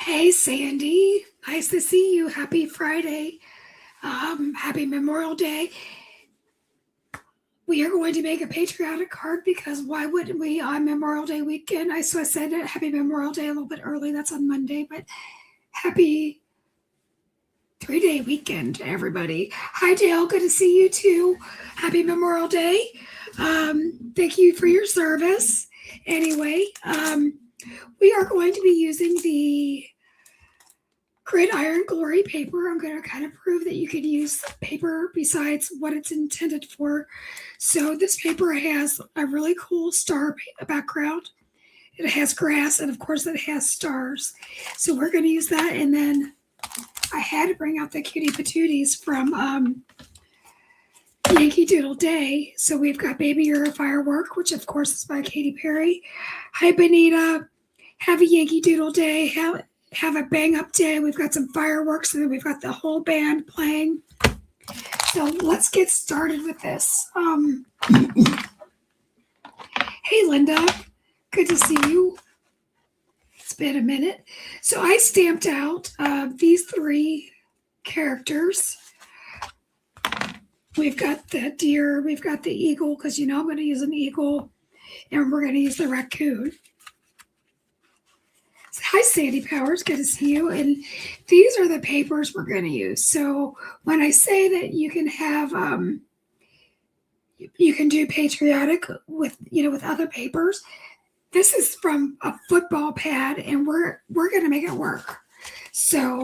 Hey, Sandy. Nice to see you. Happy Friday. Happy Memorial Day. We are going to make a patriotic card because why wouldn't we on Memorial Day weekend? I said Happy Memorial Day a little bit early. That's on Monday, but happy 3-day weekend to everybody. Hi, Dale. Good to see you too. Happy Memorial Day. Thank you for your service. Anyway, we are going to be using the Gridiron Glory paper. I'm going to kind of prove that you can use paper besides what it's intended for. So this paper has a really cool star background. It has grass, and of course it has stars. So we're going to use that. And then I had to bring out the cutie patooties from Yankee Doodle Day. So we've got Baby You're a Firework, which of course is by Katy Perry. Hi, Benita. Have a Yankee Doodle Day. Have a bang up day. We've got some fireworks, and then we've got the whole band playing. So let's get started with this. Hey, Linda. Good to see you. It's been a minute. So I stamped out these 3 characters. We've got the deer, we've got the eagle, because I'm going to use an eagle, and we're going to use the raccoon. Hi, Sandy Powers. Good to see you. And these are the papers we're going to use. So when I say that you can have, you can do patriotic with other papers, this is from a football pad, and we're going to make it work. So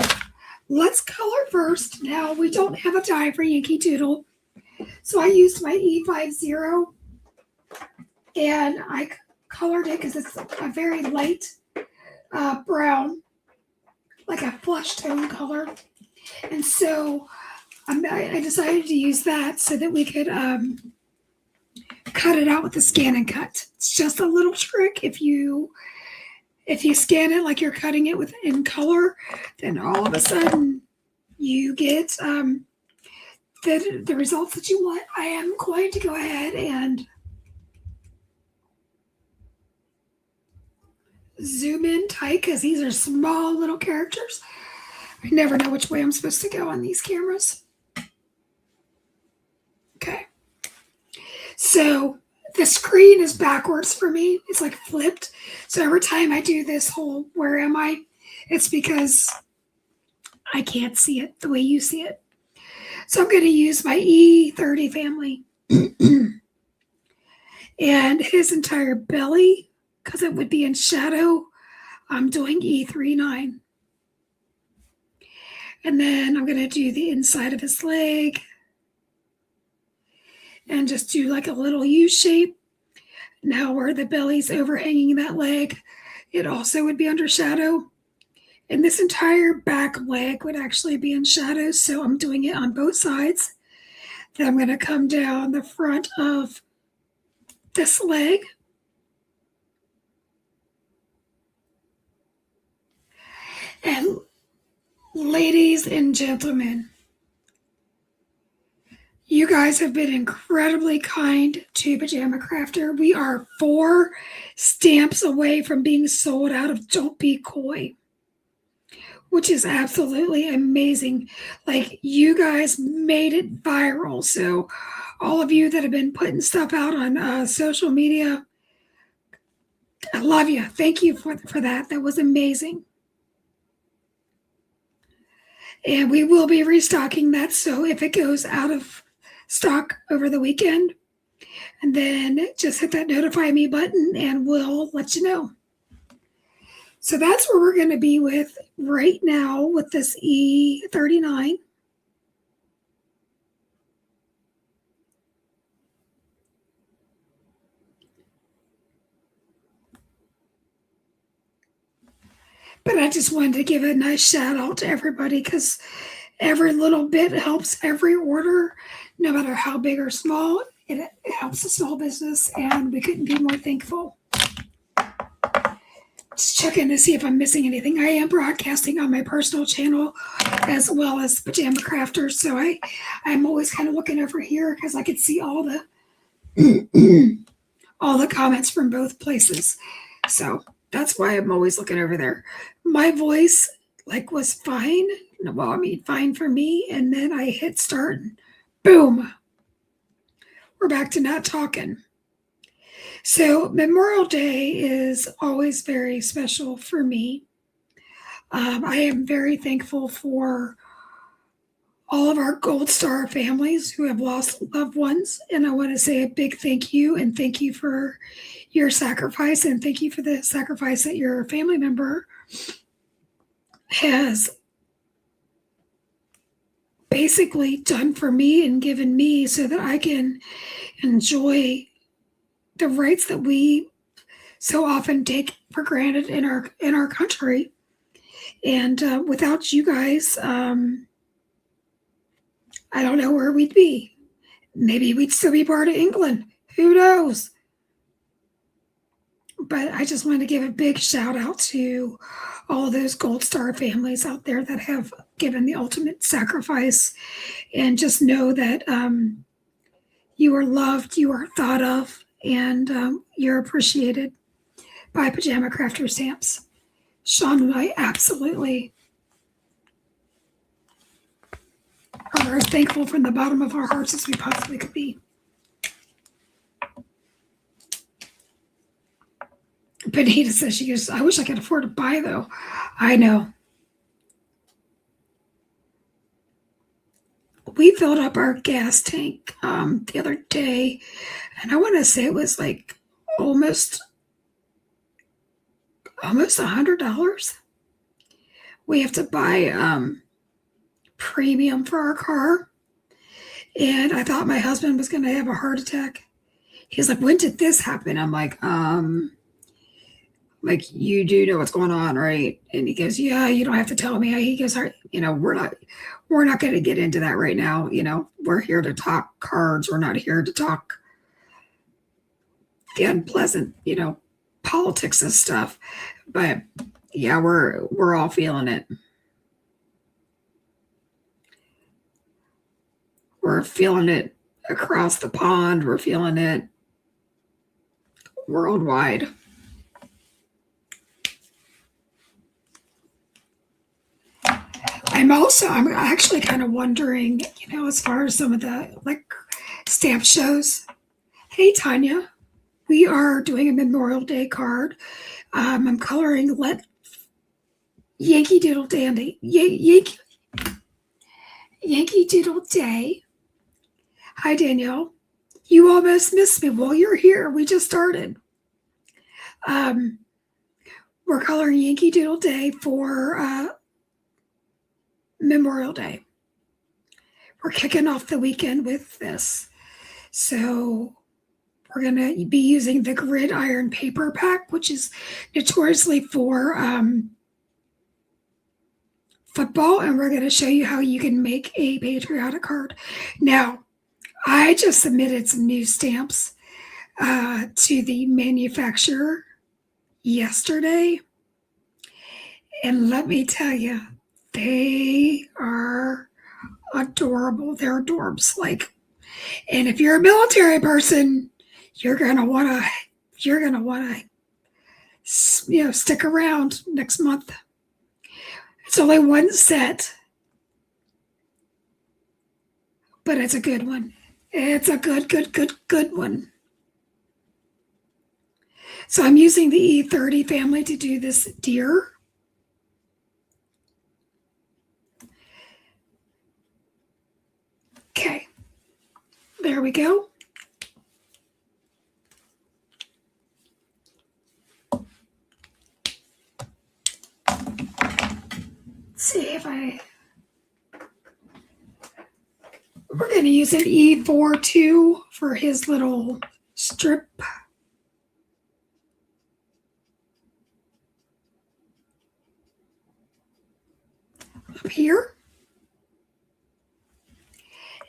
let's color first. Now we don't have a die for Yankee Doodle, so I used my E50, and I colored it because it's a very light brown, like a flesh tone color. And so I decided to use that so that we could cut it out with the scan and cut. It's just a little trick. If you scan it like you're cutting it in color, then all of a sudden you get the results that you want. I am going to go ahead and zoom in tight because these are small little characters. I never know which way I'm supposed to go on these cameras. Okay. So the screen is backwards for me. It's like flipped. So every time I do this whole where am I, it's because I can't see it the way you see it. So I'm going to use my E30 family and his entire belly, because it would be in shadow. I'm doing E39. And then I'm going to do the inside of his leg and just do like a little U shape. Now where the belly's overhanging that leg, it also would be under shadow. And this entire back leg would actually be in shadow. So I'm doing it on both sides. Then I'm going to come down the front of this leg. And ladies and gentlemen, you guys have been incredibly kind to Pajama Crafter. We are 4 stamps away from being sold out of Don't Be Coy, which is absolutely amazing. Like, you guys made it viral. So all of you that have been putting stuff out on social media, I love you. Thank you for that. That was amazing. And we will be restocking that. So if it goes out of stock over the weekend, and then just hit that notify me button and we'll let you know. So that's where we're going to be with right now with this E39. But I just wanted to give a nice shout out to everybody because every little bit helps every order, no matter how big or small. It helps the small business, and we couldn't be more thankful. Just checking to see if I'm missing anything. I am broadcasting on my personal channel as well as Pajama Crafter, so I'm always kind of looking over here because I could see all the comments from both places. So That's why I'm always looking over there. My voice was fine. Well, I mean, fine for me. And then I hit start and boom, we're back to not talking. So Memorial Day is always very special for me. I am very thankful for all of our Gold Star families who have lost loved ones. And I want to say a big thank you, and thank you for your sacrifice, and thank you for the sacrifice that your family member has basically done for me and given me so that I can enjoy the rights that we so often take for granted in our country. And without you guys, I don't know where we'd be. Maybe we'd still be part of England. Who knows? But I just want to give a big shout out to all those Gold Star families out there that have given the ultimate sacrifice, and just know that you are loved, you are thought of, and you're appreciated by Pajama Crafter Stamps. Sean and I absolutely are as thankful from the bottom of our hearts as we possibly could be. Benita says, she goes, I wish I could afford to buy, though. I know. We filled up our gas tank the other day, and I want to say it was like almost $100. We have to buy premium for our car, and I thought my husband was going to have a heart attack. He's like, when did this happen? I'm like, you do know what's going on, right? And he goes, yeah, you don't have to tell me. He goes, we're not going to get into that right now. We're here to talk cards. We're not here to talk the unpleasant, politics and stuff. But yeah, we're all feeling it. We're feeling it across the pond. We're feeling it worldwide. I'm actually kind of wondering, as far as some of the stamp shows. Hey, Tanya, we are doing a Memorial Day card. I'm coloring Yankee Doodle Dandy. Yankee Doodle Day. Hi, Danielle. You almost missed me. Well, you're here. We just started. We're coloring Yankee Doodle Day for Memorial Day. We're kicking off the weekend with this. So we're going to be using the gridiron paper pack, which is notoriously for football. And we're going to show you how you can make a patriotic card. Now, I just submitted some new stamps to the manufacturer yesterday. And let me tell you, they are adorable. They're adorbs. And if you're a military person, you're gonna wanna stick around next month. It's only one set, but it's a good one. It's a good one. So I'm using the E30 family to do this deer. Okay, there we go. Let's see if we're going to use an E42 for his little strip. Up here.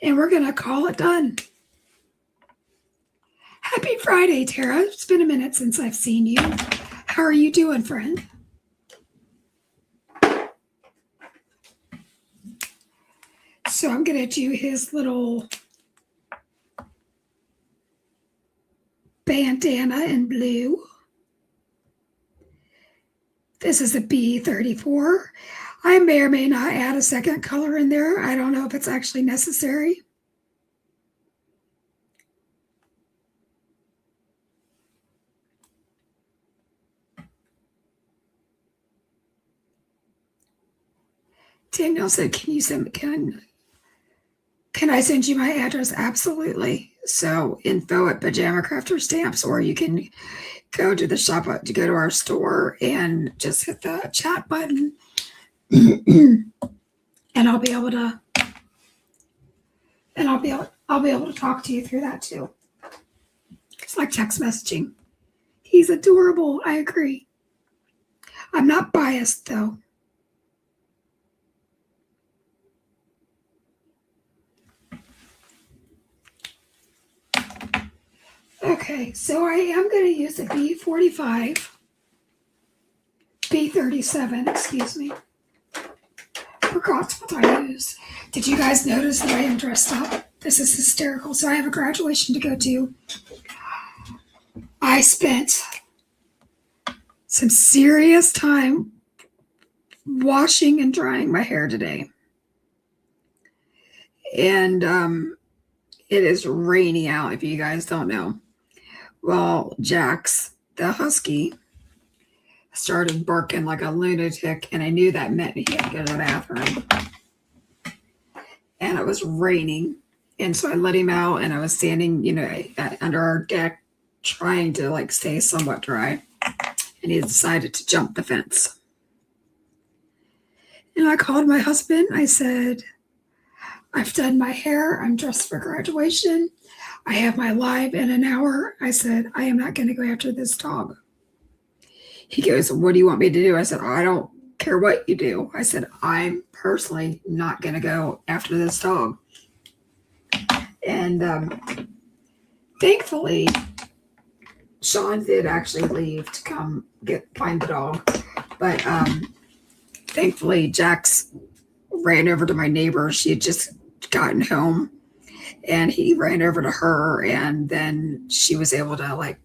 And we're going to call it done. Happy Friday, Tara. It's been a minute since I've seen you. How are you doing, friend? So I'm going to do his little bandana in blue. This is a B34. I may or may not add a second color in there. I don't know if it's actually necessary. Daniel said, can I send you my address? Absolutely. So info at Pajama Crafter Stamps, or you can go to the shop, to go to our store and just hit the chat button. And I'll be able to talk to you through that too. It's like text messaging. He's adorable. I agree. I'm not biased though. Okay, so I am going to use a B45, B37, excuse me. Forgot what I used. Did you guys notice that I am dressed up? This is hysterical. So I have a graduation to go to. I spent some serious time washing and drying my hair today. And it is raining out, if you guys don't know. Well, Jax, the husky, started barking like a lunatic, and I knew that meant he had to go to the bathroom. And it was raining, and so I let him out, and I was standing, under our deck, trying to like stay somewhat dry, and he decided to jump the fence. And I called my husband. I said, I've done my hair. I'm dressed for graduation. I have my live in an hour. I said, I am not going to go after this dog. He goes, what do you want me to do? I said, I don't care what you do. I said, I'm personally not going to go after this dog. And thankfully, Sean did actually leave to come find the dog. But thankfully, Jax ran over to my neighbor. She had just gotten home. And he ran over to her, and then she was able to like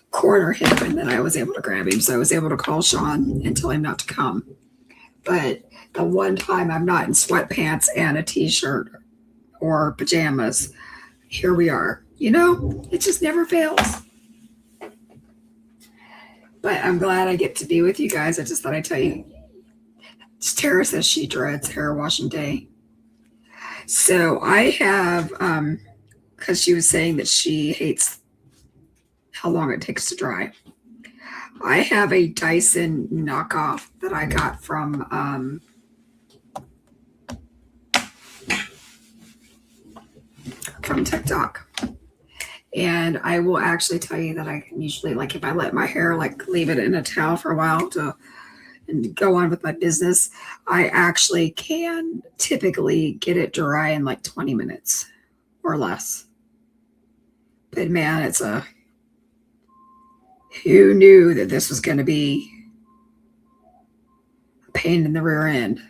corner him, and then I was able to grab him. So I was able to call Sean and tell him not to come. But the one time I'm not in sweatpants and a t-shirt or pajamas, here we are. It just never fails. But I'm glad I get to be with you guys. I just thought I'd tell you. Tara says she dreads hair washing day. So I have, because she was saying that she hates how long it takes to dry. I have a Dyson knockoff that I got from TikTok. And I will actually tell you that I can usually, like if I let my hair like leave it in a towel for a while and go on with my business, I actually can typically get it dry in like 20 minutes or less. But man, who knew that this was going to be a pain in the rear end?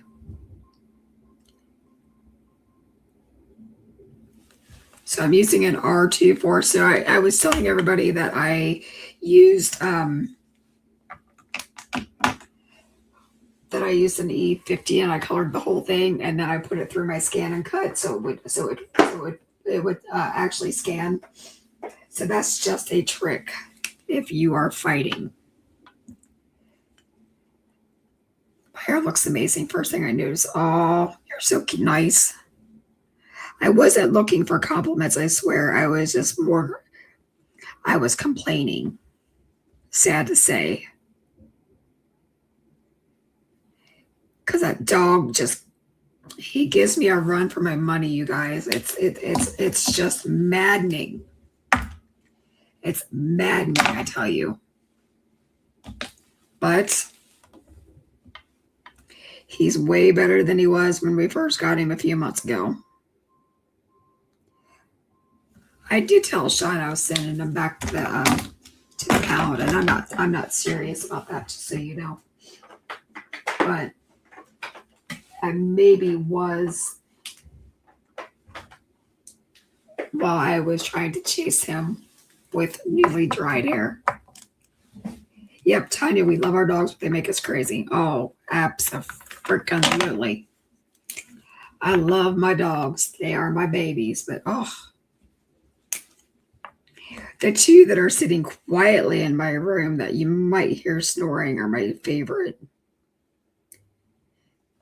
So I'm using an R24. So I was telling everybody that I used an E50, and I colored the whole thing, and then I put it through my scan and cut, so it would actually scan. So that's just a trick if you are fighting. My hair looks amazing. First thing I noticed, oh, you're so nice. I wasn't looking for compliments, I swear. I was complaining. Sad to say. Because that dog he gives me a run for my money, you guys. It's just maddening. It's maddening, I tell you. But he's way better than he was when we first got him a few months ago. I did tell Sean I was sending him back to the pound, and I'm not serious about that, just so you know. But I maybe was while I was trying to chase him with newly dried hair. Yep, Tanya, we love our dogs, but they make us crazy. Oh, absolutely. I love my dogs. They are my babies, but oh, the two that are sitting quietly in my room that you might hear snoring are my favorite.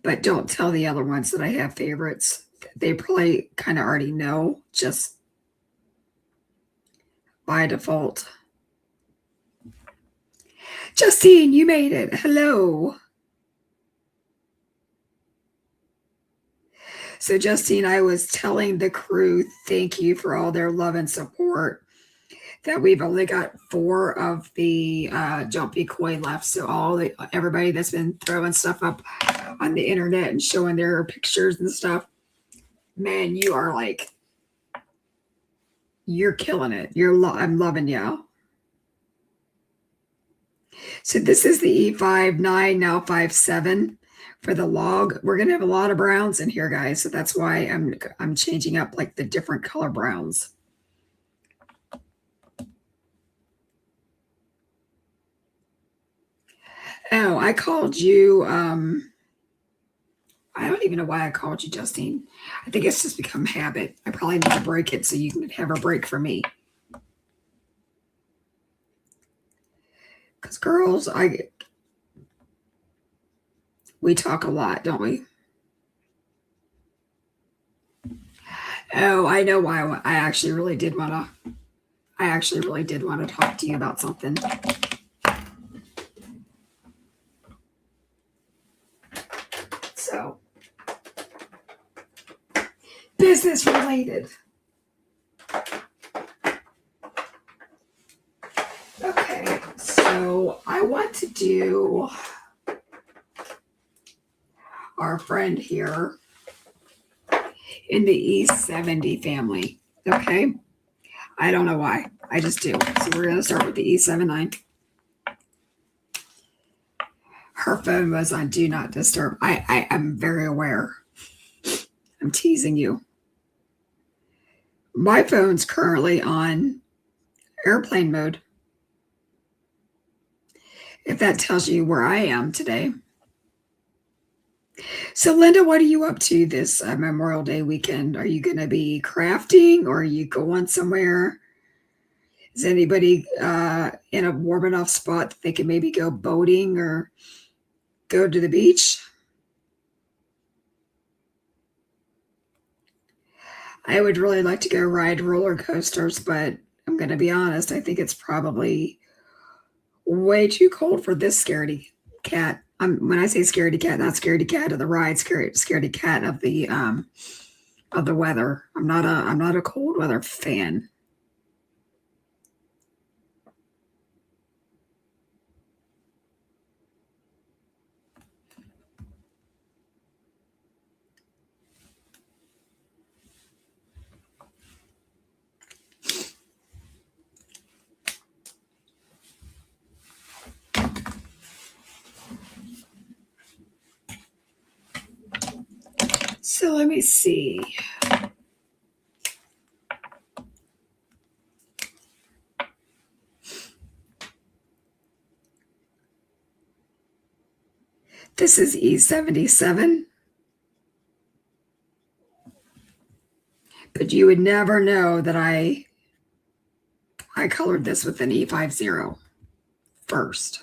But don't tell the other ones that I have favorites. They probably kind of already know just by default. Justine, you made it. Hello. So, Justine, I was telling the crew, thank you for all their love and support, that we've only got 4 of the Jumpy Koi left. So everybody that's been throwing stuff up on the internet and showing their pictures and stuff, man, you are like, you're killing it. I'm loving you. So this is the E59, now 57 for the log. We're gonna have a lot of browns in here, guys. So that's why I'm changing up like the different color browns. Oh, I called you. I don't even know why I called you, Justine. I think it's just become habit. I probably need to break it so you can have a break for me. Because girls, we talk a lot, don't we? Oh, I know why. I actually really did want to talk to you about something. So, business related. Okay, so I want to do our friend here in the E70 family. Okay, I don't know why. I just do. So we're going to start with the E79. Her phone was on Do Not Disturb. I am very aware. I'm teasing you. My phone's currently on airplane mode. If that tells you where I am today. So, Linda, what are you up to this Memorial Day weekend? Are you going to be crafting or are you going somewhere? Is anybody in a warm enough spot that they can maybe go boating or go to the beach? I would really like to go ride roller coasters, but I'm going to be honest. I think it's probably way too cold for this scaredy cat. When I say scaredy cat, not scaredy cat of the ride, scaredy cat of the weather. I'm not a cold weather fan. So let me see. This is E77. But you would never know that I colored this with an E50 first.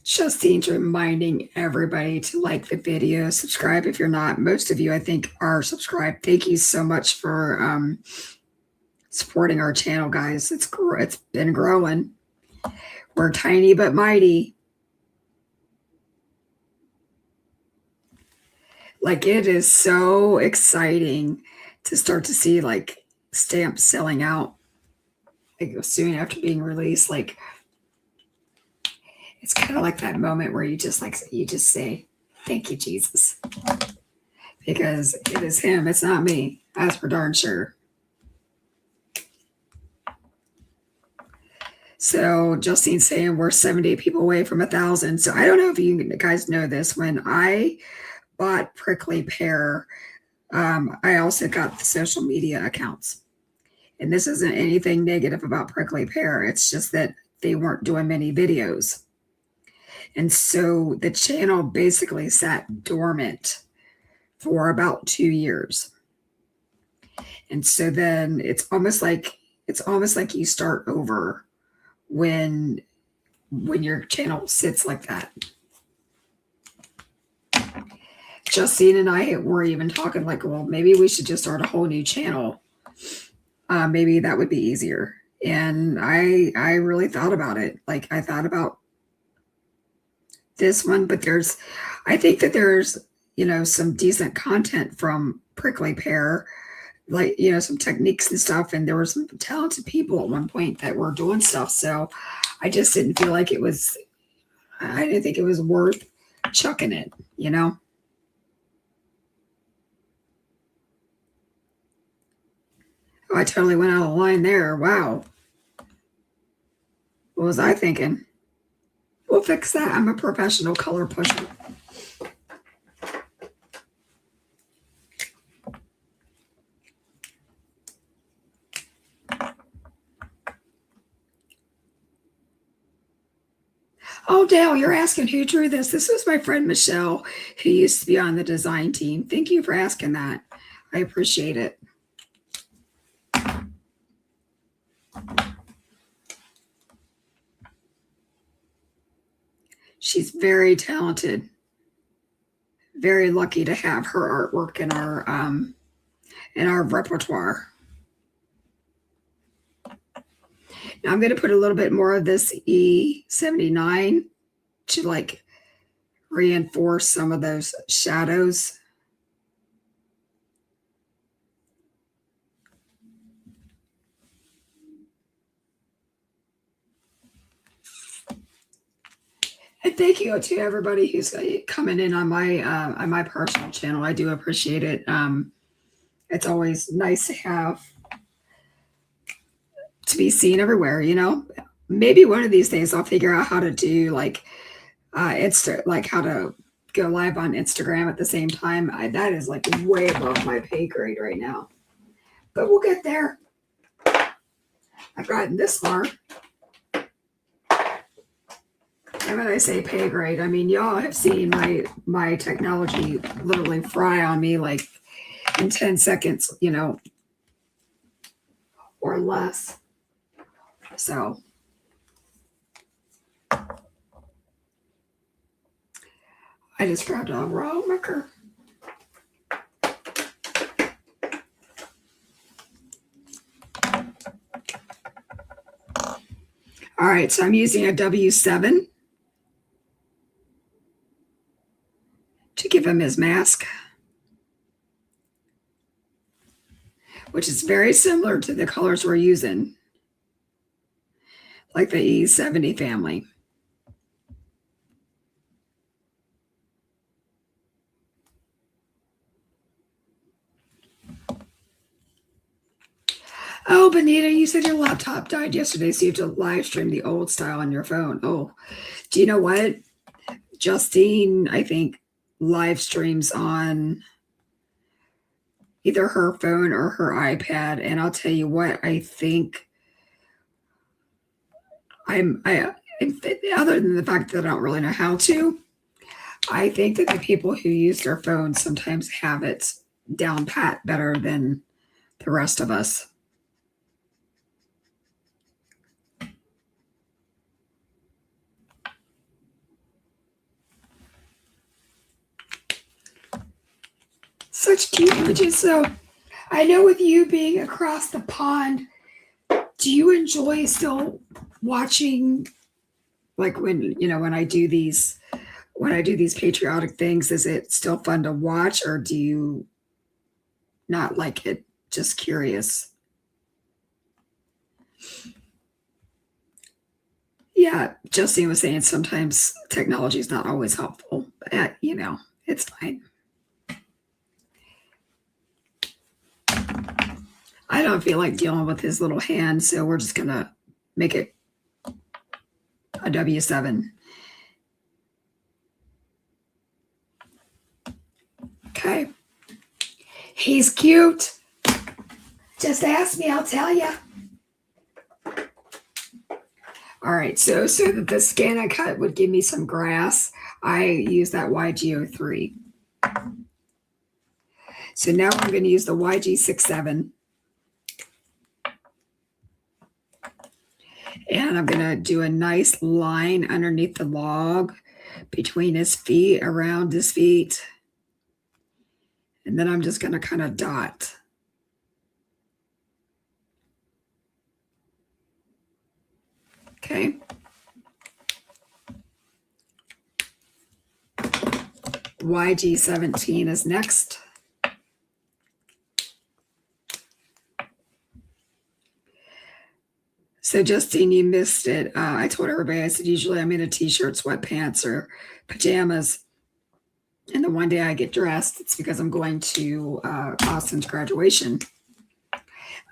Justine's reminding everybody to like the video, subscribe if you're not. Most of you, I think, are subscribed. Thank you so much for supporting our channel, guys. It's been growing. We're tiny but mighty. Like, it is so exciting to start to see like stamps selling out like soon after being released. Like, it's kind of like that moment where you just say, thank you, Jesus. Because it is him, it's not me. That's for darn sure. So Justine's saying we're 70 people away from 1,000. So I don't know if you guys know this. When I bought Prickly Pear, I also got the social media accounts. And this isn't anything negative about Prickly Pear. It's just that they weren't doing many videos. And so the channel basically sat dormant for about 2 years. And so then it's almost like you start over when your channel sits like that. Justine and I were even talking like, well, maybe we should just start a whole new channel. Maybe that would be easier. And I really thought about it. Like I thought about this one, but I think that there's, some decent content from Prickly Pear, like, some techniques and stuff. And there were some talented people at one point that were doing stuff. So I just didn't feel like I didn't think it was worth chucking it, Oh, I totally went out of line there. Wow. What was I thinking? We'll fix that. I'm a professional color pusher. Oh, Dale, you're asking who drew this. This was my friend Michelle, who used to be on the design team. Thank you for asking that. I appreciate it. She's very talented. Very lucky to have her artwork in our repertoire. Now I'm going to put a little bit more of this E79 to like reinforce some of those shadows. And thank you to everybody who's coming in on my personal channel. I do appreciate it. It's always nice to be seen everywhere. Maybe one of these days I'll figure out how to do like how to go live on Instagram at the same time. That is like way above my pay grade right now, but we'll get there. I've gotten this far. And when I say pay grade, I mean, y'all have seen my technology literally fry on me like in 10 seconds, or less. So I just grabbed a raw marker. All right, so I'm using a W7 to give him his mask, which is very similar to the colors we're using, like the E70 family. Oh, Benita, you said your laptop died yesterday, so you have to live stream the old style on your phone. Oh, do you know what? Justine, I think, live streams on either her phone or her iPad. And I'll tell you what, I think other than the fact that I don't really know how to, I think that the people who use their phones sometimes have it down pat better than the rest of us. Such cute images. So I know with you being across the pond, do you enjoy still watching, like when I do these patriotic things, is it still fun to watch, or do you not like it? Just curious. Yeah, Justine was saying sometimes technology is not always helpful, but it's fine. I don't feel like dealing with his little hand, so we're just gonna make it a W7. Okay. He's cute. Just ask me, I'll tell you. All right, so that the scan I cut would give me some grass, I use that YG03. So now I'm going to use the YG67. And I'm going to do a nice line underneath the log between his feet, around his feet. And then I'm just going to kind of dot. Okay. YG17 is next. So Justine, you missed it. I told everybody, I said, usually I'm in a t-shirt, sweatpants, or pajamas. And the one day I get dressed, it's because I'm going to Austin's graduation.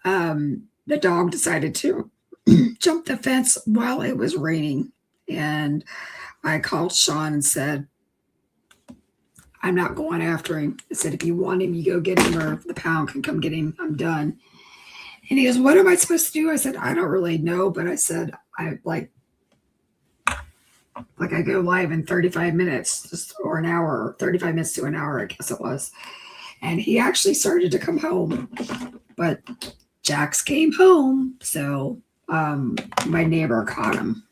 The dog decided to jump the fence while it was raining. And I called Sean and said, I'm not going after him. I said, if you want him, you go get him, or the pound can come get him. I'm done. And he goes, what am I supposed to do? I said, I don't really know. But I said, I go live in 35 minutes or an hour, 35 minutes to an hour, I guess it was. And he actually started to come home. But Jax came home. So my neighbor caught him.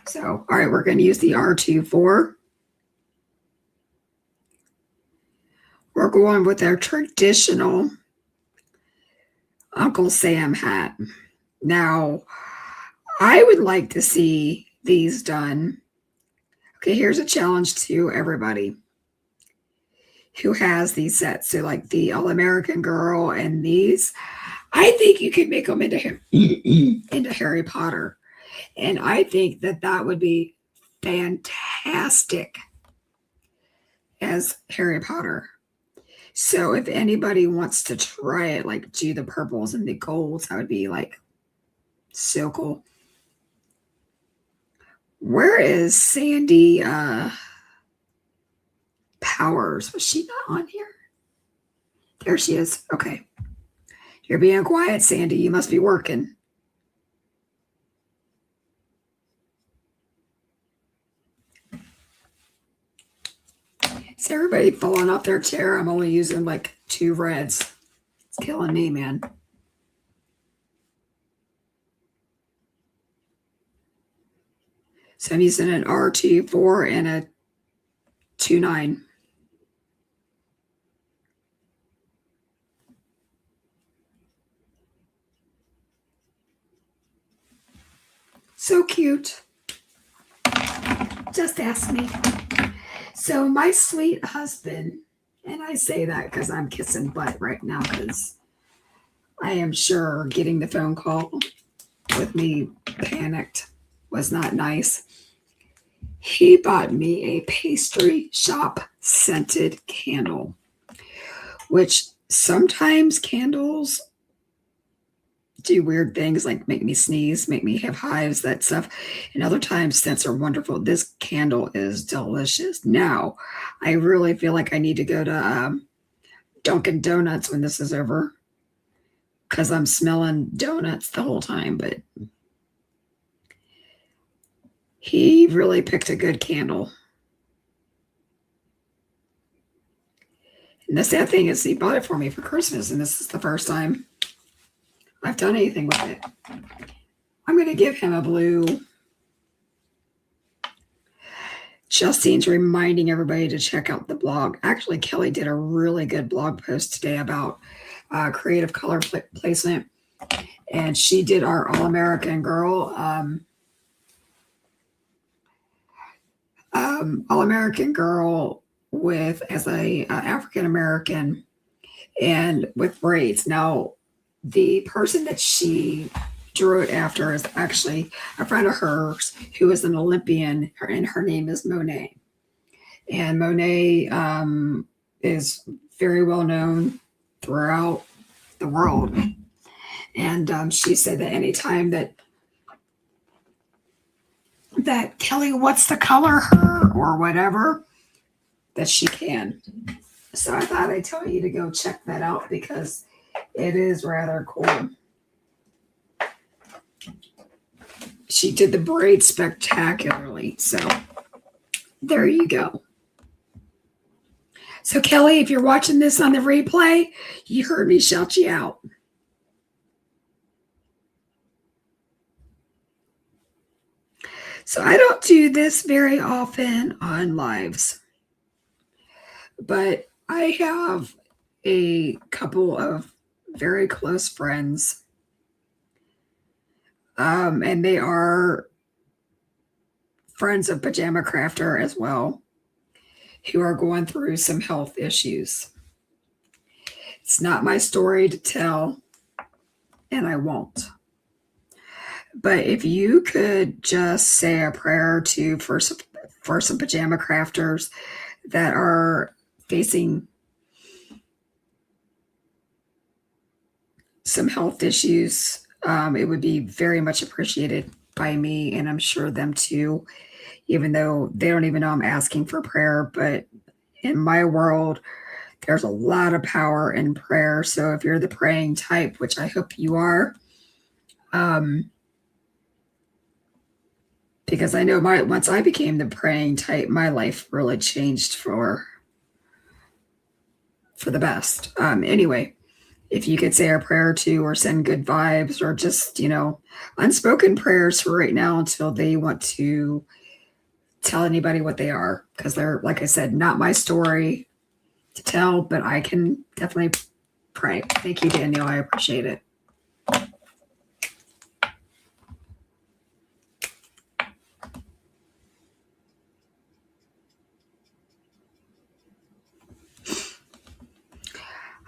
So, all right, we're going to use the R24. We're going with our traditional Uncle Sam hat. Now, I would like to see these done. Okay, here's a challenge to everybody who has these sets. So like the All-American Girl and these, I think you could make them into Harry Potter. And I think that would be fantastic as Harry Potter. So if anybody wants to try it, like do the purples and the golds, that would be like so cool. Where is Sandy Powers? Was she not on here? There she is. Okay. You're being quiet, Sandy. You must be working. Is everybody falling off their chair? I'm only using like 2 reds. It's killing me, man. So I'm using an R24 and a 29. So cute. Just ask me. So my sweet husband, and I say that because I'm kissing butt right now because I am sure getting the phone call with me panicked was not nice. He bought me a pastry shop scented candle, which sometimes candles do weird things like make me sneeze, make me have hives, that stuff. And other times scents are wonderful. This candle is delicious. Now, I really feel like I need to go to Dunkin' Donuts when this is over because I'm smelling donuts the whole time. But he really picked a good candle. And the sad thing is he bought it for me for Christmas, and this is the first time I've done anything with it. I'm going to give him a blue. Justine's reminding everybody to check out the blog. Actually, Kelly did a really good blog post today about creative color placement. And she did our All-American Girl. All-American Girl with as a African-American and with braids. Now, the person that she drew it after is actually a friend of hers who is an Olympian, and her name is Monet. And Monet is very well known throughout the world. And she said that anytime that that Kelly wants to color her or whatever, that she can. So I thought I'd tell you to go check that out because it is rather cool. She did the braid spectacularly. So there you go. So Kelly, if you're watching this on the replay, you heard me shout you out. So I don't do this very often on lives, but I have a couple of very close friends, and they are friends of Pajama Crafter as well, who are going through some health issues. It's not my story to tell, and I won't. But if you could just say a prayer for some Pajama Crafters that are facing some health issues, it would be very much appreciated by me, and I'm sure them too, even though they don't even know I'm asking for prayer. But in my world, there's a lot of power in prayer. So if you're the praying type, which I hope you are, because I know once I became the praying type, my life really changed for the best. Anyway, if you could say a prayer or two or send good vibes or just, unspoken prayers for right now until they want to tell anybody what they are, because they're, like I said, not my story to tell, but I can definitely pray. Thank you, Danielle. I appreciate it.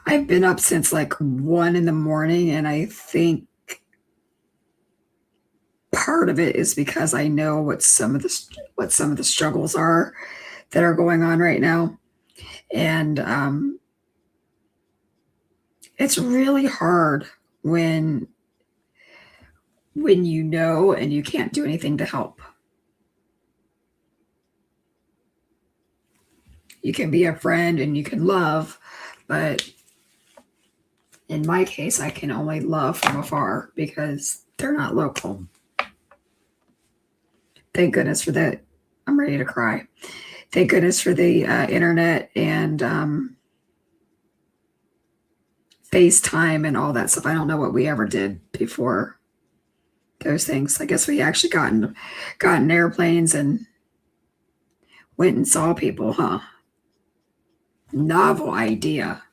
I've been up since like 1 a.m, and I think part of it is because I know what some of the struggles are that are going on right now, and it's really hard when you know and you can't do anything to help. You can be a friend and you can love, but in my case, I can only love from afar because they're not local. Thank goodness for that. I'm ready to cry. Thank goodness for the internet and FaceTime and all that stuff. I don't know what we ever did before those things. I guess we actually got in airplanes and went and saw people, huh? Novel idea.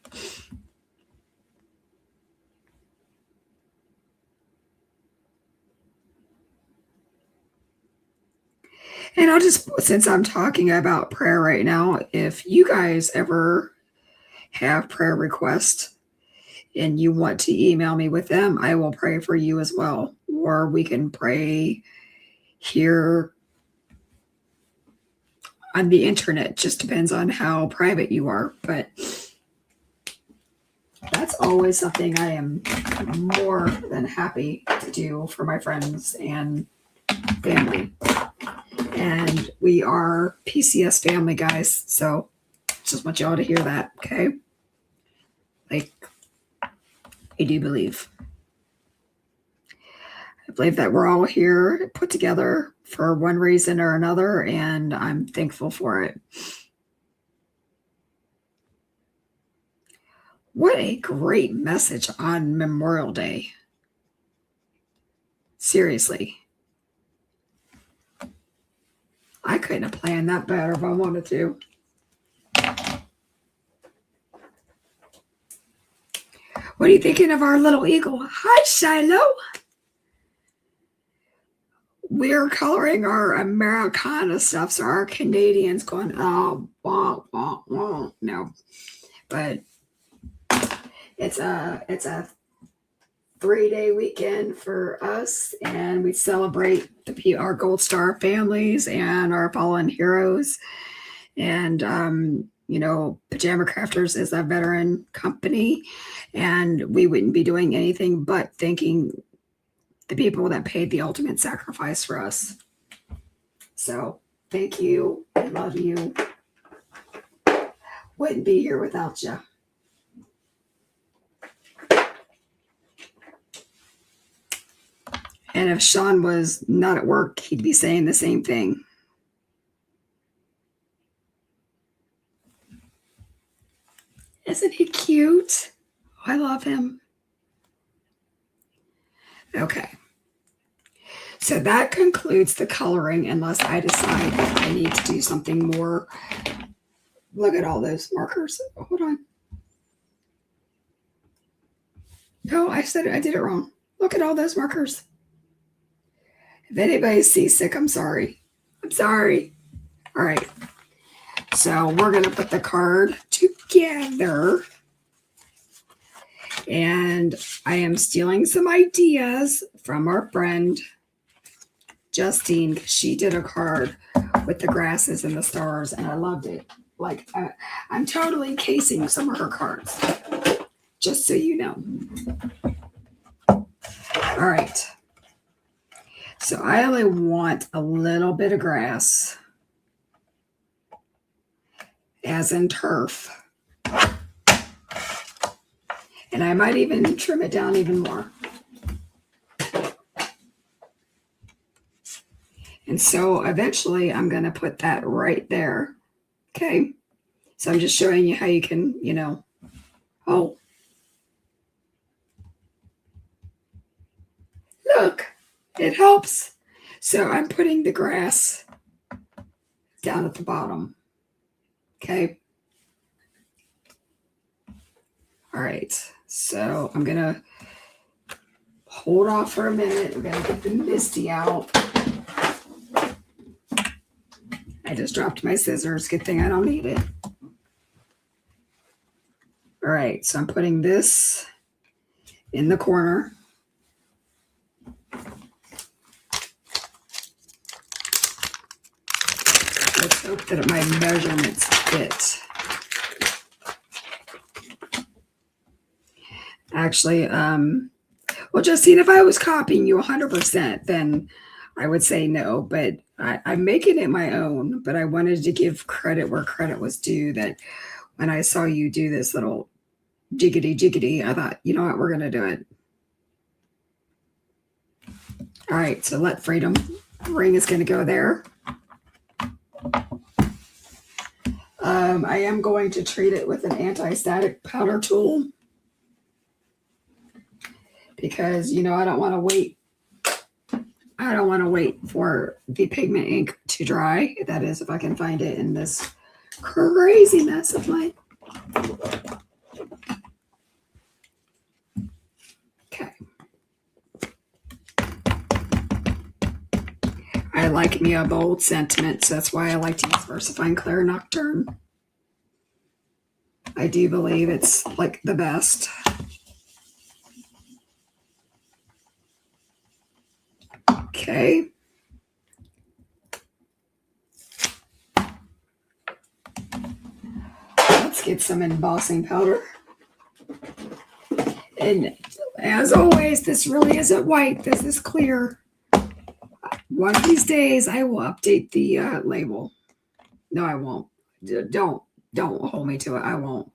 And I'll just, since I'm talking about prayer right now, if you guys ever have prayer requests and you want to email me with them, I will pray for you as well. Or we can pray here on the internet. Just depends on how private you are. But that's always something I am more than happy to do for my friends and family. And we are PCS family, guys. So just want y'all to hear that, okay? Like, I do believe. I believe that we're all here put together for one reason or another, and I'm thankful for it. What a great message on Memorial Day. Seriously. I couldn't have planned that better if I wanted to. What are you thinking of our little eagle? Hi, Shiloh. We're coloring our Americana stuff, so our Canadians going, oh, wah, wah, wah. No. But it's a 3-day weekend for us, and we celebrate our Gold Star families and our fallen heroes. And Pajama Crafters is a veteran company, and we wouldn't be doing anything but thanking the people that paid the ultimate sacrifice for us. So thank you. I love you. Wouldn't be here without you. And if Sean was not at work, he'd be saying the same thing. Isn't he cute? I love him. Okay. So that concludes the coloring unless I decide that I need to do something more. Look at all those markers. Hold on. No, I did it wrong. Look at all those markers. If anybody's seasick, I'm sorry. I'm sorry. All right. So we're going to put the card together. And I am stealing some ideas from our friend Justine. She did a card with the grasses and the stars, and I loved it. Like, I'm totally casing some of her cards, just so you know. All right. So I only want a little bit of grass, as in turf. And I might even trim it down even more. And so eventually I'm going to put that right there. Okay. So I'm just showing you how you can, oh, look, it helps. So I'm putting the grass down at the bottom. Okay. All right. So I'm going to hold off for a minute. We're going to get the Misty out. I just dropped my scissors. Good thing I don't need it. All right. So I'm putting this in the corner. Let's hope that my measurements fit. Actually, well, Justine, if I was copying you 100%, then I would say no, but I'm making it my own, but I wanted to give credit where credit was due. That when I saw you do this little jiggity, I thought, you know what, we're going to do it. All right, so Let Freedom ring is going to go there. I am going to treat it with an anti-static powder tool because, I don't want to wait. I don't want to wait for the pigment ink to dry. That is, if I can find it in this crazy mess of mine. Okay. I like me a bold sentiment, so that's why I like to use VersaFine Clair Nocturne. I do believe it's like the best. Okay. Let's get some embossing powder. And as always, this really isn't white. This is clear. One of these days, I will update the label. No, I won't. Don't hold me to it. I won't.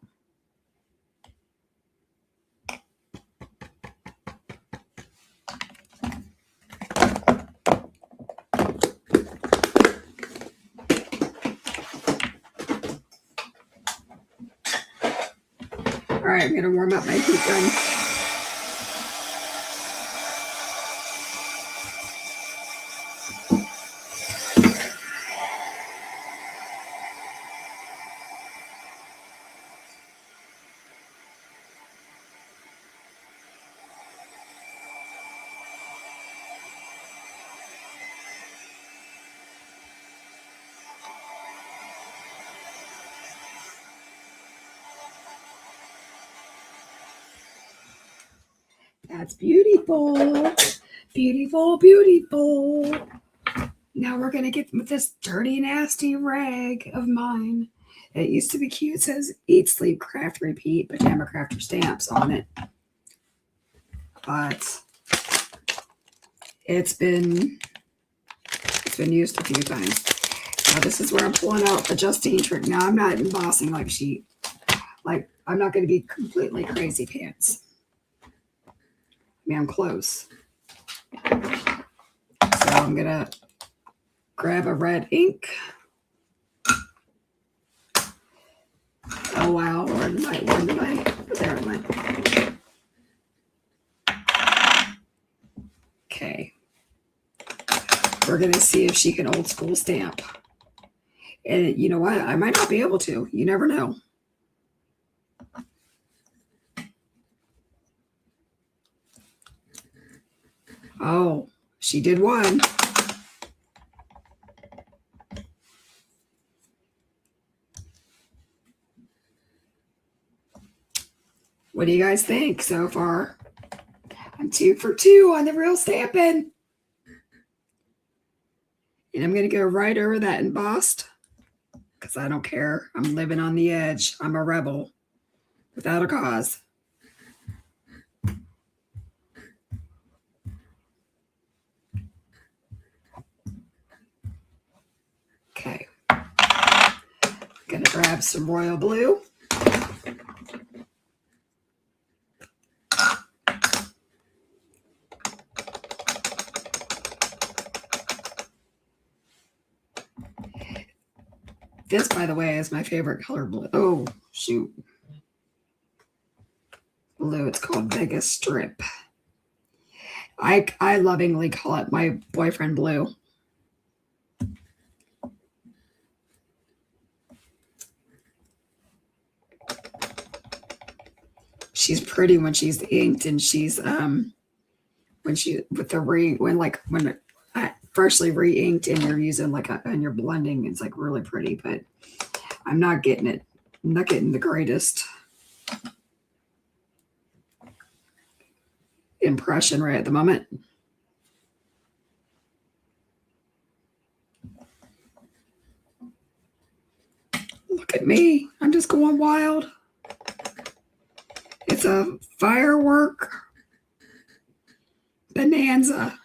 All right, I'm going to warm up my heat gun. That's beautiful. Beautiful, beautiful. Now we're going to get with this dirty, nasty rag of mine. It used to be cute. It says Eat, Sleep, Craft, Repeat, Pajama Crafter Stamps on it. But it's been been used a few times. Now this is where I'm pulling out the Justine trick. Now I'm not embossing like I'm not going to be completely crazy pants. I mean, I'm close. So I'm going to grab a red ink. Oh, wow. Where did I? There it went. Okay. We're going to see if she can old school stamp. And you know what? I might not be able to. You never know. Oh, she did one. What do you guys think so far? I'm 2 for 2 on the real stamping. And I'm going to go right over that embossed because I don't care. I'm living on the edge. I'm a rebel without a cause. Okay. I'm going to grab some royal blue. This, by the way, is my favorite color blue. Oh, shoot. Blue. It's called Vegas Strip. I lovingly call it my boyfriend blue. She's pretty when she's inked, and she's when freshly re-inked and you're using and you're blending, it's like really pretty, but I'm not getting it. I'm not getting the greatest impression right at the moment. Look at me. I'm just going wild. It's a firework bonanza.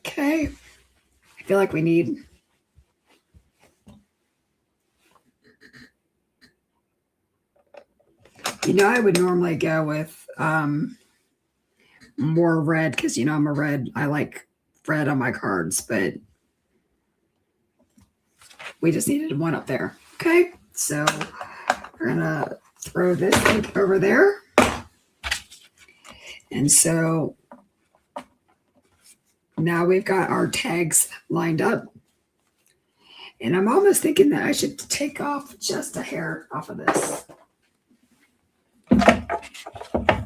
Okay. I feel like we need I would normally go with more red because I'm a red. I like red on my cards, but we just needed one up there. Okay, so we're gonna throw this ink over there, and so now we've got our tags lined up, and I'm almost thinking that I should take off just a hair off of this.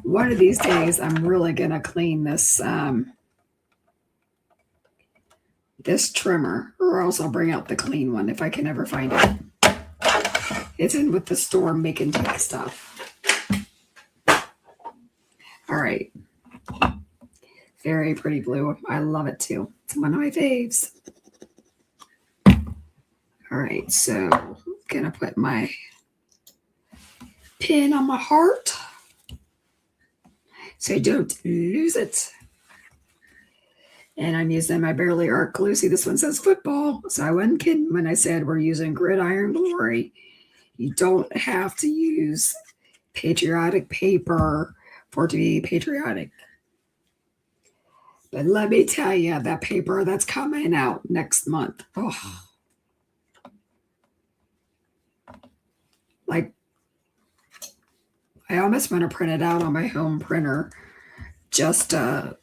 One of these days, I'm really gonna clean this this trimmer, or else I'll bring out the clean one if I can ever find it. It's in with the store making tech stuff. All right. Very pretty blue. I love it too. It's one of my faves. All right, so I'm gonna put my pin on my heart so I don't lose it. And I'm using my Barely Art glue. See, this one says football, so I wasn't kidding when I said we're using Gridiron Glory. You don't have to use patriotic paper for it to be patriotic. But let me tell you, that paper that's coming out next month. Oh. Like, I almost want to print it out on my home printer just so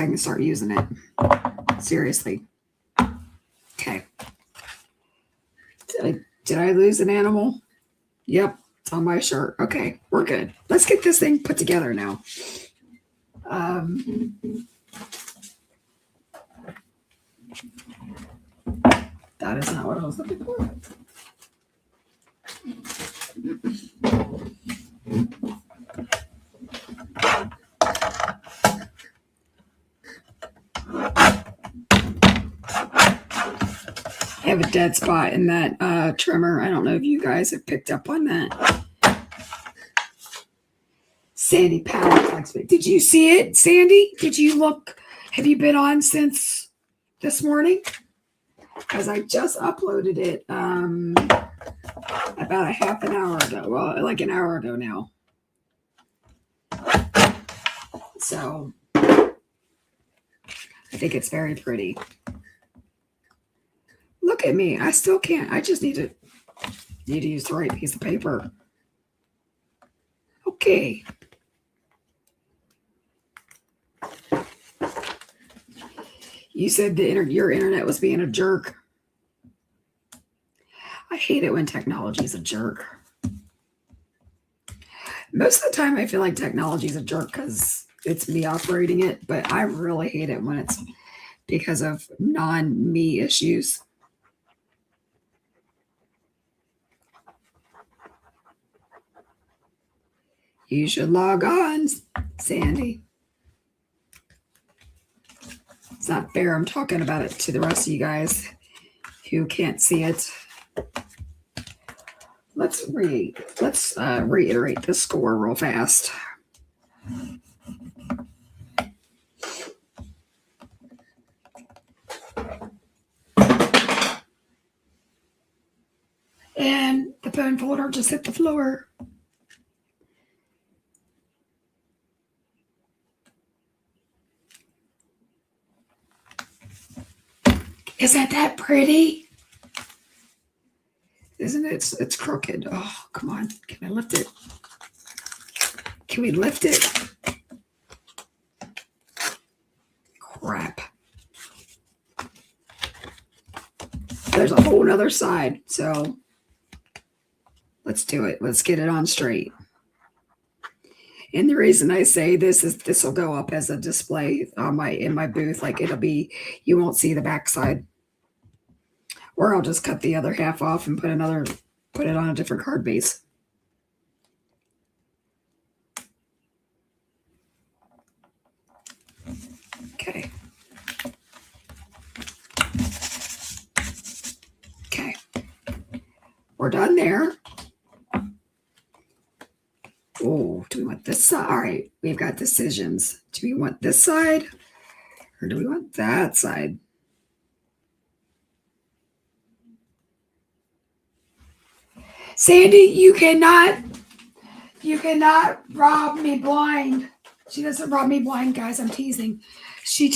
I can start using it. Seriously. Okay. Did I lose an animal? Yep, it's on my shirt. Okay, we're good. Let's get this thing put together now. That is not what I was looking for. I have a dead spot in that trimmer. I don't know if you guys have picked up on that. Sandy Powell likes me. Did you see it, Sandy? Did you look? Have you been on since this morning? Because I just uploaded it about a half an hour ago. Well, like an hour ago now. So I think it's very pretty. Look at me. I still can't. I just need to use the right piece of paper. Okay. You said your internet was being a jerk. I hate it when technology is a jerk. Most of the time, I feel like technology is a jerk because it's me operating it, but I really hate it when it's because of non-me issues. You should log on, Sandy. It's not fair. I'm talking about it to the rest of you guys who can't see it. Let's reiterate the score real fast. And the phone folder just hit the floor. Isn't that pretty? Isn't it? It's crooked. Oh, come on. Can I lift it? Can we lift it? Crap. There's a whole nother side. So let's do it. Let's get it on straight. And the reason I say this is this will go up as a display on in my booth. Like it'll be, you won't see the back side. Or I'll just cut the other half off and put it on a different card base. Okay. Okay. We're done there. Oh, do we want this side? All right, we've got decisions. Do we want this side or do we want that side? Sandy, you cannot rob me blind. She doesn't rob me blind, guys. I'm teasing. She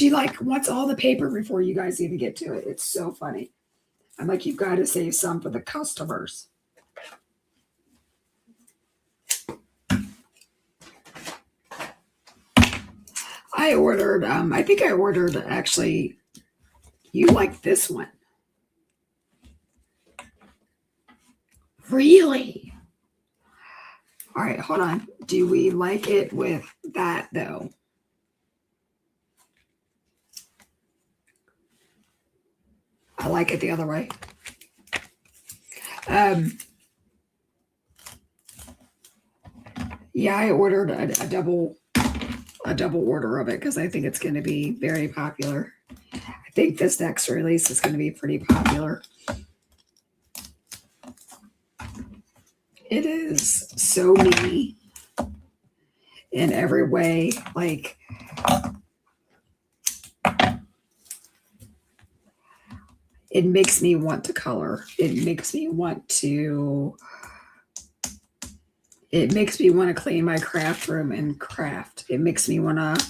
like wants all the paper before you guys even get to it. It's so funny. I'm like, you've got to save some for the customers. I ordered, I think I ordered actually, you like this one. Really? All right, hold on. Do we like it with that though? I like it the other way. Yeah, I ordered a double order of it because I think it's going to be very popular. I think this next release is going to be pretty popular. It is so me in every way. Like, it makes me want to color. It makes me want to clean my craft room and craft. It makes me want to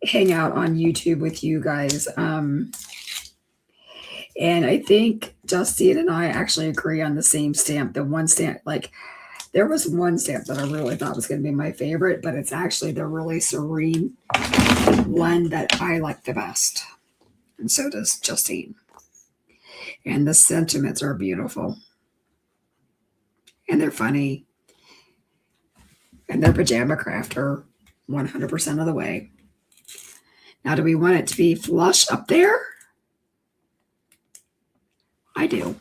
hang out on YouTube with you guys. And I think Justine and I actually agree on the same stamp. The one stamp, like there was one stamp that I really thought was going to be my favorite, but it's actually the really serene one that I like the best. And so does Justine. And the sentiments are beautiful. And they're funny. And they're Pajama Crafter 100% of the way. Now, do we want it to be flush up there? I do.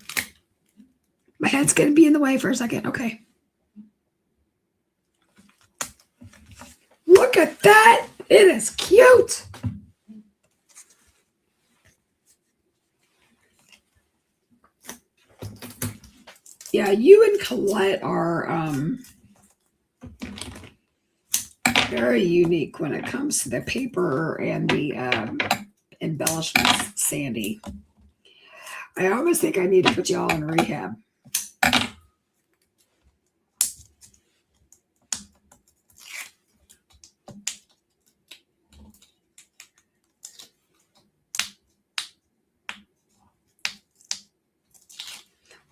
My head's going to be in the way for a second. Okay. Look at that. It is cute. Yeah, you and Colette are Very unique when it comes to the paper and the embellishments, Sandy. I almost think I need to put y'all in rehab.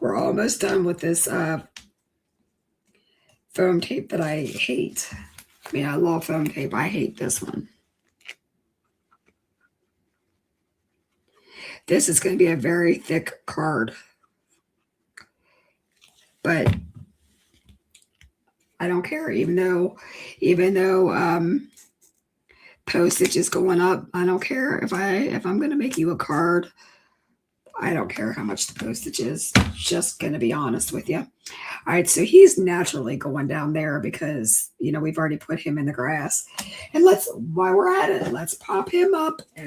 We're almost done with this foam tape that I hate. I mean, I love foam tape. I hate this one. This is going to be a very thick card. But I don't care, even though postage is going up. I don't care if I'm going to make you a card. I don't care how much the postage is. Just going to be honest with you. All right, so he's naturally going down there because, you know, we've already put him in the grass. And while we're at it, let's pop him up. I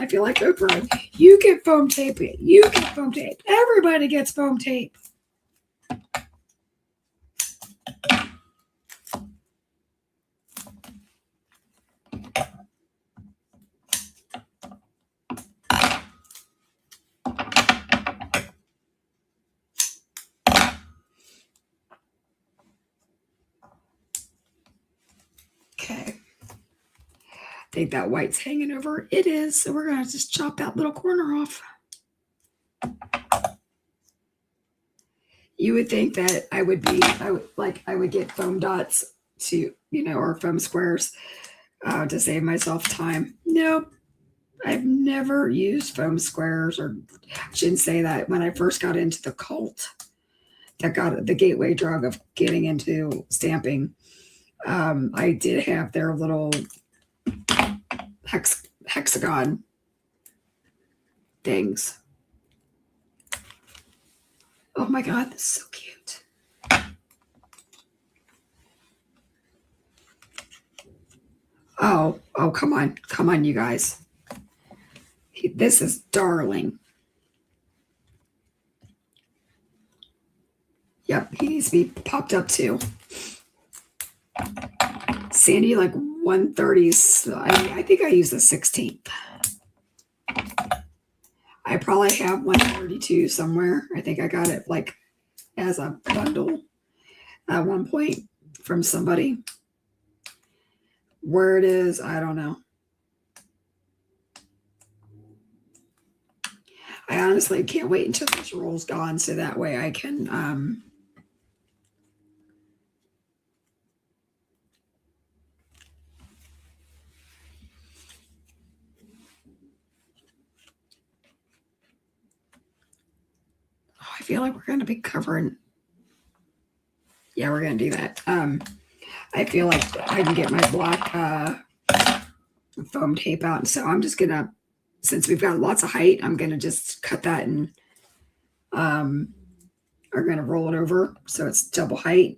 feel like Oprah. You get foam tape. You get foam tape. Everybody gets foam tape. Okay. I think that white's hanging over. It is. So we're going to just chop that little corner off. You would think that I would get foam dots to, you know, or foam squares to save myself time. Nope. I've never used foam squares, or I shouldn't say that. When I first got into the cult, that got the gateway drug of getting into stamping, I did have their little hexagon things. Oh my God, this is so cute. Oh, come on, you guys. This is darling. Yep, he needs to be popped up too. Sandy, like 130s. I think I used the 16th. I probably have 132 somewhere. I think I got it like as a bundle at one point from somebody. Where it is, I don't know. I honestly can't wait until this roll's gone so that way I can I feel like we're going to be covering. Yeah, we're going to do that. I feel like I can get my black foam tape out. So I'm just going to, since we've got lots of height, I'm going to just cut that and are going to roll it over so it's double height.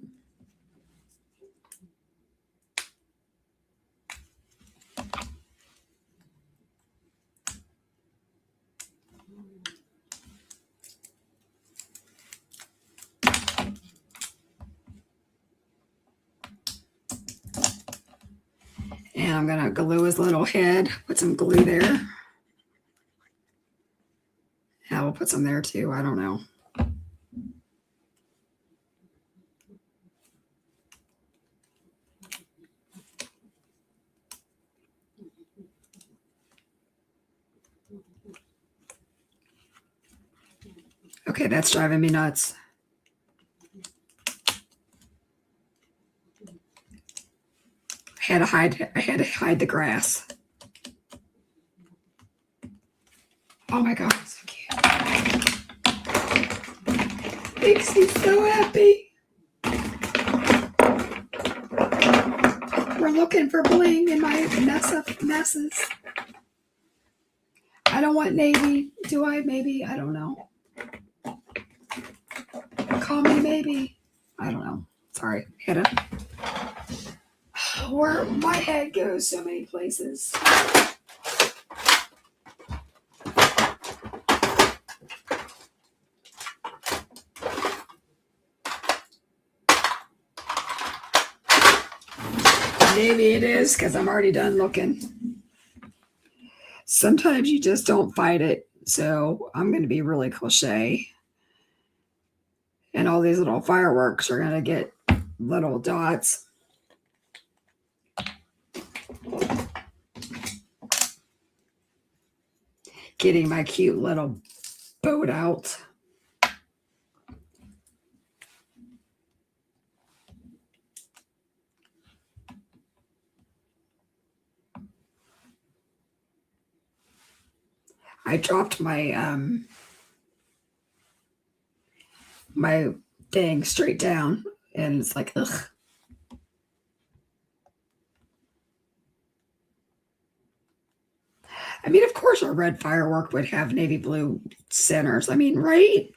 And I'm going to glue his little head, put some glue there. Yeah, we'll put some there too. I don't know. Okay, that's driving me nuts. I had to hide the grass. Oh my God, so cute. Makes me so happy. We're looking for bling in my messes. I don't want navy. Do I? Maybe. I don't know. Call me maybe. I don't know. Sorry. Where my head goes so many places. Maybe it is because I'm already done looking. Sometimes you just don't fight it. So I'm going to be really cliche. And all these little fireworks are going to get little dots. Getting my cute little boat out. I dropped my my thing straight down, and it's like, ugh. I mean, of course, a red firework would have navy blue centers. I mean, right?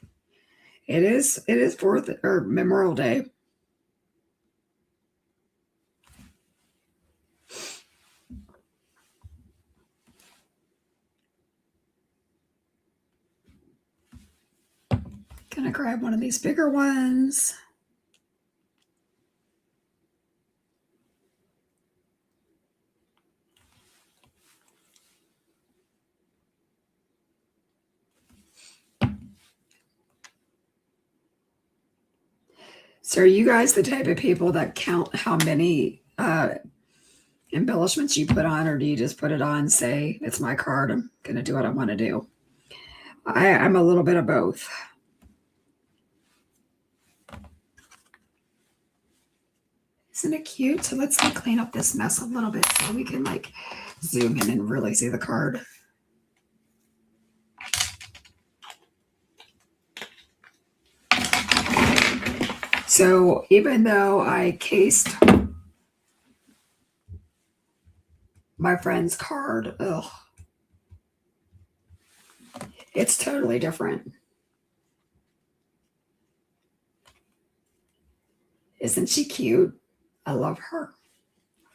It is 4th or Memorial Day. Gonna grab one of these bigger ones. So are you guys the type of people that count how many embellishments you put on, or do you just put it on, say, it's my card, I'm going to do what I want to do? I'm a little bit of both. Isn't it cute? So let's clean up this mess a little bit so we can like zoom in and really see the card. So even though I cased my friend's card, it's totally different. Isn't she cute? I love her.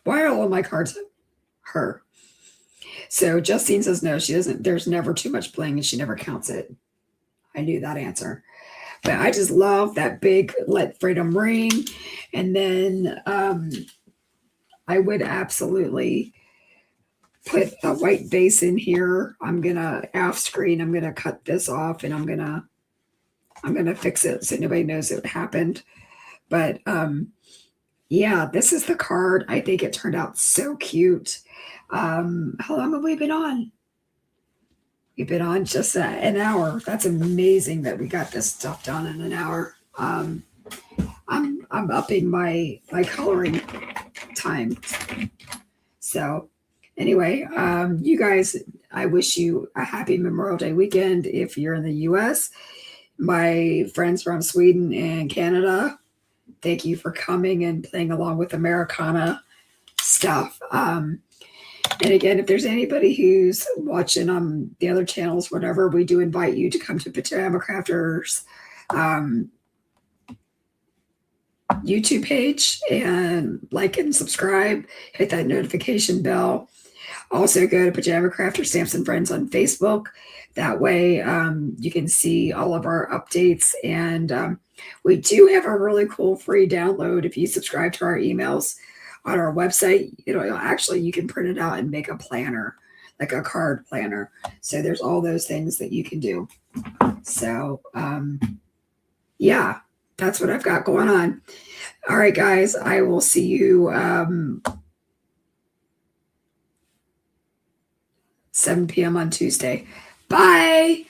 Why are all of my cards her? So Justine says no, she doesn't. There's never too much bling and she never counts it. I knew that answer. But I just love that big Let Freedom Ring. And then I would absolutely put a white base in here. I'm going to off screen. I'm going to cut this off and I'm going to fix it so nobody knows it happened. But yeah, this is the card. I think it turned out so cute. How long have we been on? We've been on just an hour. That's amazing that we got this stuff done in an hour. I'm upping my coloring time. So anyway, you guys, I wish you a happy Memorial Day weekend if you're in the U.S. My friends from Sweden and Canada, thank you for coming and playing along with Americana stuff. And again, if there's anybody who's watching on the other channels, whatever, we do invite you to come to Pajama Crafters YouTube page and like and subscribe, hit that notification bell. Also go to Pajama Crafter Stamps and Friends on Facebook. That way you can see all of our updates. And we do have a really cool free download if you subscribe to our emails on our website. Actually, you can print it out and make a planner, like a card planner. So there's all those things that you can do. So yeah, that's what I've got going on. All right, guys, I will see you 7 p.m. on Tuesday. Bye.